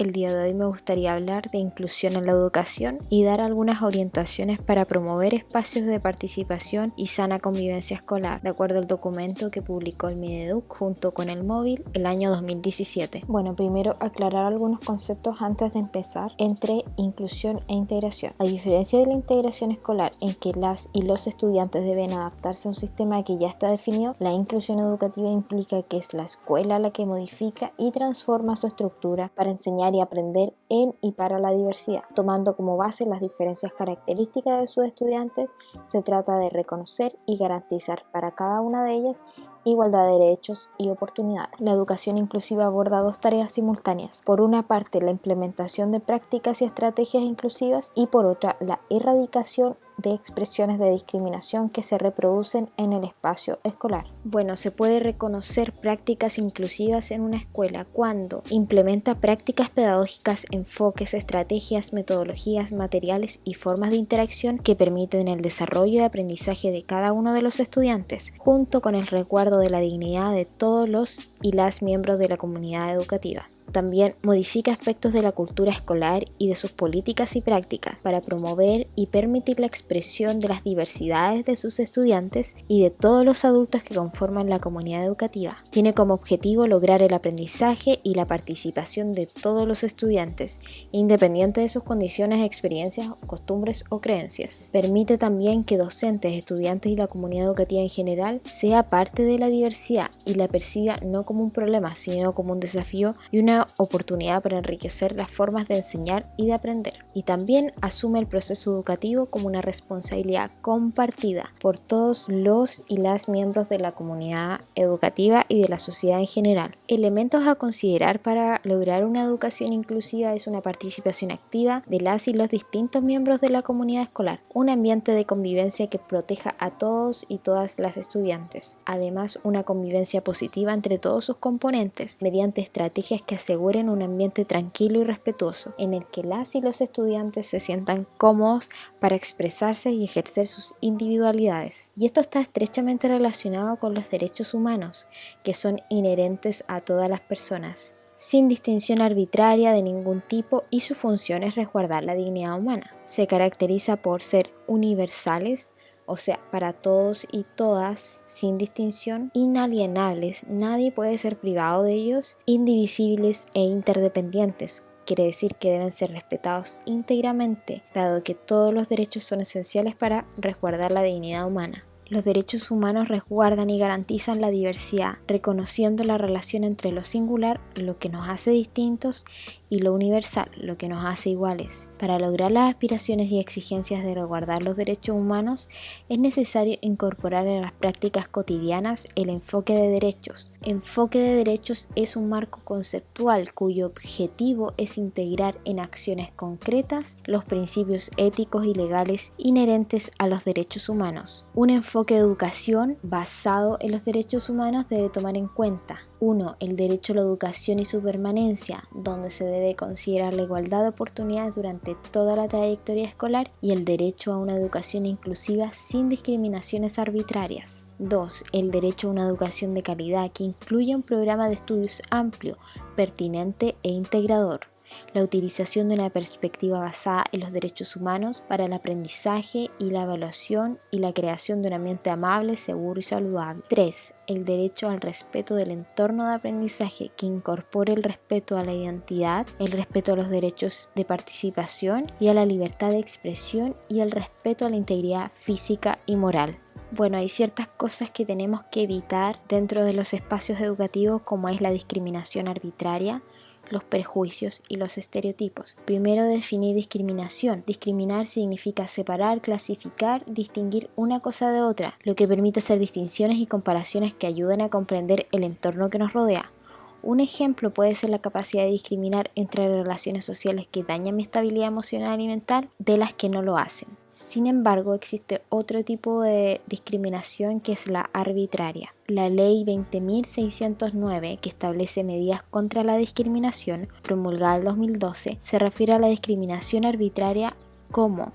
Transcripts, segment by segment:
El día de hoy me gustaría hablar de inclusión en la educación y dar algunas orientaciones para promover espacios de participación y sana convivencia escolar, de acuerdo al documento que publicó el Mineduc junto con el Móvil el año 2017. Bueno, primero aclarar algunos conceptos antes de empezar entre inclusión e integración. A diferencia de la integración escolar, en que las y los estudiantes deben adaptarse a un sistema que ya está definido, la inclusión educativa implica que es la escuela la que modifica y transforma su estructura para enseñar y aprender en y para la diversidad. Tomando como base las diferentes características de sus estudiantes, se trata de reconocer y garantizar para cada una de ellas igualdad de derechos y oportunidades. La educación inclusiva aborda dos tareas simultáneas. Por una parte, la implementación de prácticas y estrategias inclusivas y por otra, la erradicación de expresiones de discriminación que se reproducen en el espacio escolar. Bueno, se puede reconocer prácticas inclusivas en una escuela cuando implementa prácticas pedagógicas, enfoques, estrategias, metodologías, materiales y formas de interacción que permiten el desarrollo y aprendizaje de cada uno de los estudiantes, junto con el resguardo de la dignidad de todos los y las miembros de la comunidad educativa. También modifica aspectos de la cultura escolar y de sus políticas y prácticas para promover y permitir la expresión de las diversidades de sus estudiantes y de todos los adultos que conforman la comunidad educativa. Tiene como objetivo lograr el aprendizaje y la participación de todos los estudiantes, independiente de sus condiciones, experiencias, costumbres o creencias. Permite también que docentes, estudiantes y la comunidad educativa en general sea parte de la diversidad y la perciba no como un problema, sino como un desafío y una oportunidad para enriquecer las formas de enseñar y de aprender. Y también asume el proceso educativo como una responsabilidad compartida por todos los y las miembros de la comunidad educativa y de la sociedad en general. Elementos a considerar para lograr una educación inclusiva es una participación activa de las y los distintos miembros de la comunidad escolar, un ambiente de convivencia que proteja a todos y todas las estudiantes, además una convivencia positiva entre todos sus componentes mediante estrategias que aseguren un ambiente tranquilo y respetuoso, en el que las y los estudiantes se sientan cómodos para expresarse y ejercer sus individualidades. Y esto está estrechamente relacionado con los derechos humanos, que son inherentes a todas las personas, sin distinción arbitraria de ningún tipo, y su función es resguardar la dignidad humana. Se caracteriza por ser universales, o sea, para todos y todas, sin distinción, inalienables, nadie puede ser privado de ellos, indivisibles e interdependientes. Quiere decir que deben ser respetados íntegramente, dado que todos los derechos son esenciales para resguardar la dignidad humana. Los derechos humanos resguardan y garantizan la diversidad, reconociendo la relación entre lo singular, lo que nos hace distintos, y lo universal, lo que nos hace iguales. Para lograr las aspiraciones y exigencias de resguardar los derechos humanos, es necesario incorporar en las prácticas cotidianas el enfoque de derechos. Enfoque de derechos es un marco conceptual cuyo objetivo es integrar en acciones concretas los principios éticos y legales inherentes a los derechos humanos. Un enfoque de educación basado en los derechos humanos debe tomar en cuenta: 1. El derecho a la educación y su permanencia, donde se debe considerar la igualdad de oportunidades durante toda la trayectoria escolar y el derecho a una educación inclusiva sin discriminaciones arbitrarias. 2. El derecho a una educación de calidad que incluya un programa de estudios amplio, pertinente e integrador. La utilización de una perspectiva basada en los derechos humanos para el aprendizaje y la evaluación y la creación de un ambiente amable, seguro y saludable. 3. El derecho al respeto del entorno de aprendizaje que incorpore el respeto a la identidad, el respeto a los derechos de participación y a la libertad de expresión y el respeto a la integridad física y moral. Bueno, hay ciertas cosas que tenemos que evitar dentro de los espacios educativos, como es la discriminación arbitraria, los prejuicios y los estereotipos. Primero, definir discriminación. Discriminar significa separar, clasificar, distinguir una cosa de otra, lo que permite hacer distinciones y comparaciones que ayuden a comprender el entorno que nos rodea. Un ejemplo puede ser la capacidad de discriminar entre relaciones sociales que dañan mi estabilidad emocional y mental de las que no lo hacen. Sin embargo, existe otro tipo de discriminación que es la arbitraria. La Ley 20.609, que establece medidas contra la discriminación, promulgada en 2012, se refiere a la discriminación arbitraria como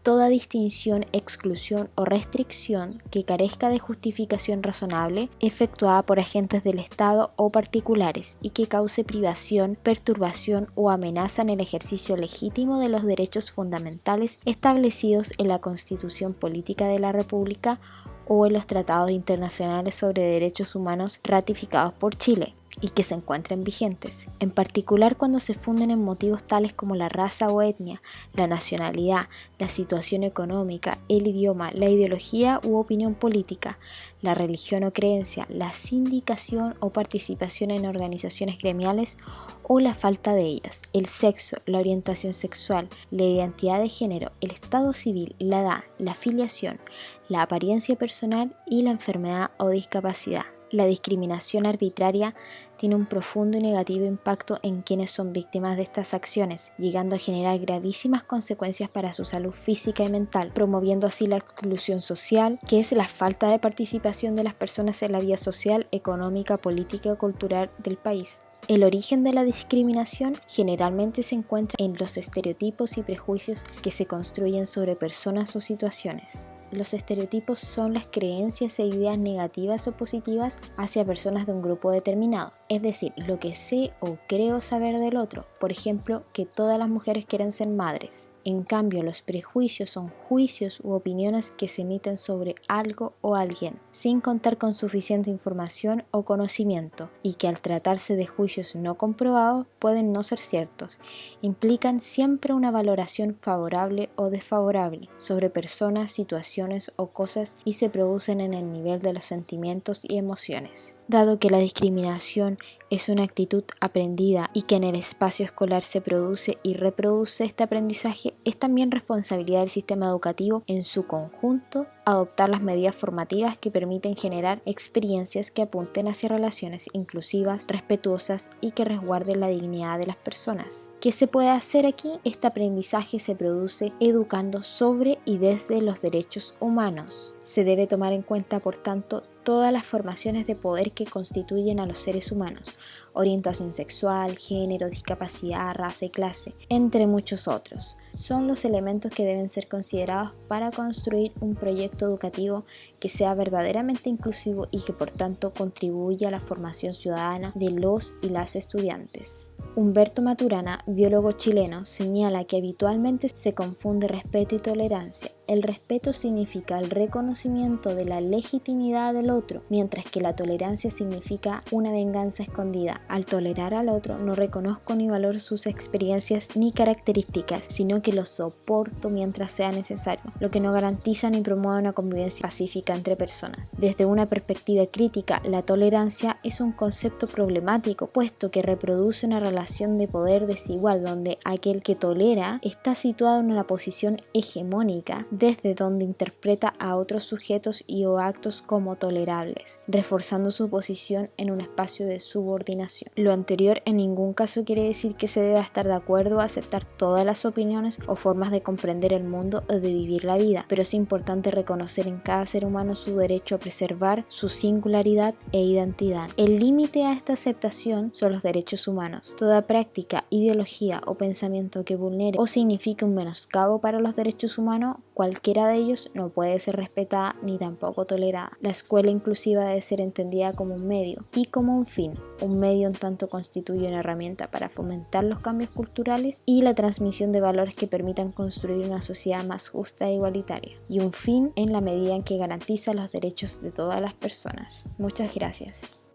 toda distinción, exclusión o restricción que carezca de justificación razonable efectuada por agentes del Estado o particulares y que cause privación, perturbación o amenaza en el ejercicio legítimo de los derechos fundamentales establecidos en la Constitución Política de la República o en los tratados internacionales sobre derechos humanos ratificados por Chile y que se encuentren vigentes, en particular cuando se funden en motivos tales como la raza o etnia, la nacionalidad, la situación económica, el idioma, la ideología u opinión política, la religión o creencia, la sindicación o participación en organizaciones gremiales o la falta de ellas, el sexo, la orientación sexual, la identidad de género, el estado civil, la edad, la filiación, la apariencia personal y la enfermedad o discapacidad. La discriminación arbitraria tiene un profundo y negativo impacto en quienes son víctimas de estas acciones, llegando a generar gravísimas consecuencias para su salud física y mental, promoviendo así la exclusión social, que es la falta de participación de las personas en la vida social, económica, política y cultural del país. El origen de la discriminación generalmente se encuentra en los estereotipos y prejuicios que se construyen sobre personas o situaciones. Los estereotipos son las creencias e ideas negativas o positivas hacia personas de un grupo determinado, es decir, lo que sé o creo saber del otro, por ejemplo, que todas las mujeres quieren ser madres. En cambio, los prejuicios son juicios u opiniones que se emiten sobre algo o alguien, sin contar con suficiente información o conocimiento, y que al tratarse de juicios no comprobados pueden no ser ciertos. Implican siempre una valoración favorable o desfavorable sobre personas, situaciones o cosas y se producen en el nivel de los sentimientos y emociones. Dado que la discriminación es una actitud aprendida y que en el espacio escolar se produce y reproduce este aprendizaje, es también responsabilidad del sistema educativo en su conjunto adoptar las medidas formativas que permiten generar experiencias que apunten hacia relaciones inclusivas, respetuosas y que resguarden la dignidad de las personas. ¿Qué se puede hacer aquí? Este aprendizaje se produce educando sobre y desde los derechos humanos. Se debe tomar en cuenta, por tanto, todas las formaciones de poder que constituyen a los seres humanos, orientación sexual, género, discapacidad, raza y clase, entre muchos otros. Son los elementos que deben ser considerados para construir un proyecto educativo que sea verdaderamente inclusivo y que por tanto contribuya a la formación ciudadana de los y las estudiantes. Humberto Maturana, biólogo chileno, señala que habitualmente se confunde respeto y tolerancia. El respeto significa el reconocimiento de la legitimidad del otro, mientras que la tolerancia significa una venganza escondida. Al tolerar al otro, no reconozco ni valoro sus experiencias ni características, sino que los soporto mientras sea necesario, lo que no garantiza ni promueve una convivencia pacífica entre personas. Desde una perspectiva crítica, la tolerancia es un concepto problemático, puesto que reproduce una relación de poder desigual donde aquel que tolera está situado en una posición hegemónica, desde donde interpreta a otros sujetos y o actos como tolerables, reforzando su posición en un espacio de subordinación. Lo anterior en ningún caso quiere decir que se deba estar de acuerdo o aceptar todas las opiniones o formas de comprender el mundo o de vivir la vida, pero es importante reconocer en cada ser humano su derecho a preservar su singularidad e identidad. El límite a esta aceptación son los derechos humanos. Toda práctica, ideología o pensamiento que vulnere o signifique un menoscabo para los derechos humanos, cualquiera de ellos no puede ser respetada ni tampoco tolerada. La escuela inclusiva debe ser entendida como un medio y como un fin. Un medio en tanto constituye una herramienta para fomentar los cambios culturales y la transmisión de valores que permitan construir una sociedad más justa e igualitaria. Y un fin en la medida en que garantiza los derechos de todas las personas. Muchas gracias.